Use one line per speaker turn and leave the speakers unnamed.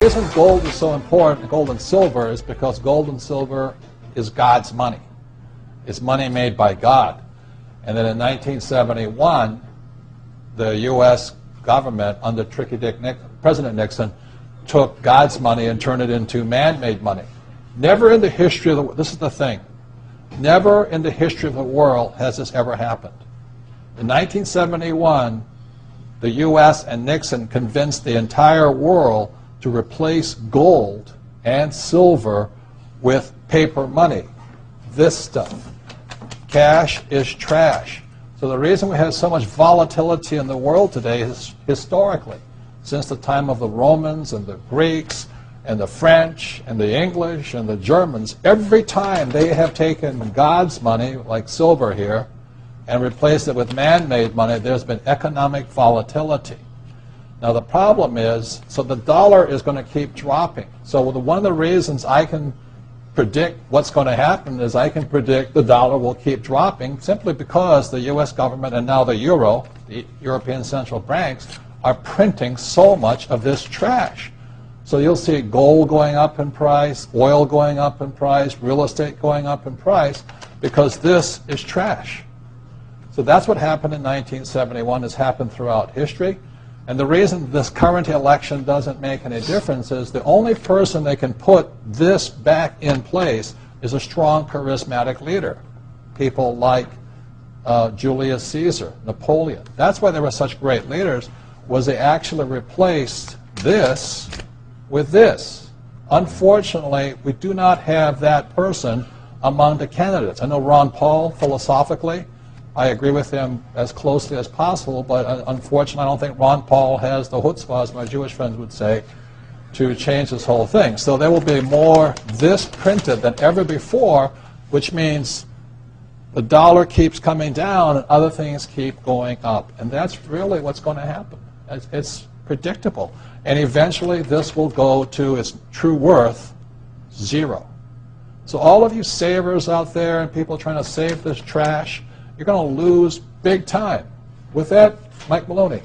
reason gold is so important, gold and silver, is because gold and silver is God's money. It's money made by God. And then in 1971, the U.S. government, under President Nixon, took God's money and turned it into man-made money. Never in the history of the world, this is the thing, never in the history of the world has this ever happened. In 1971, the U.S. and Nixon convinced the entire world to replace gold and silver with paper money. This stuff. Cash is trash. So the reason we have so much volatility in the world today is historically, since the time of the Romans and the Greeks and the French and the English and the Germans, every time they have taken God's money, like silver here, and replaced it with man-made money, there's been economic volatility. Now the problem is, so the dollar is going to keep dropping. So one of the reasons I can predict what's going to happen is I can predict the dollar will keep dropping simply because the U.S. government and now the euro, the European central banks, are printing so much of this trash. So you'll see gold going up in price, oil going up in price, real estate going up in price, because this is trash. So that's what happened in 1971, has happened throughout history. And the reason this current election doesn't make any difference is the only person they can put this back in place is a strong, charismatic leader. People like Julius Caesar, Napoleon. That's why they were such great leaders, was they actually replaced this with this. Unfortunately, we do not have that person among the candidates. I know Ron Paul, philosophically, I agree with him as closely as possible, but unfortunately I don't think Ron Paul has the chutzpah, as my Jewish friends would say, to change this whole thing. So there will be more this printed than ever before, which means the dollar keeps coming down and other things keep going up. And that's really what's going to happen. It's predictable. And eventually this will go to its true worth, zero. So all of you savers out there and people trying to save this trash, you're going to lose big time. With that, Mike Maloney.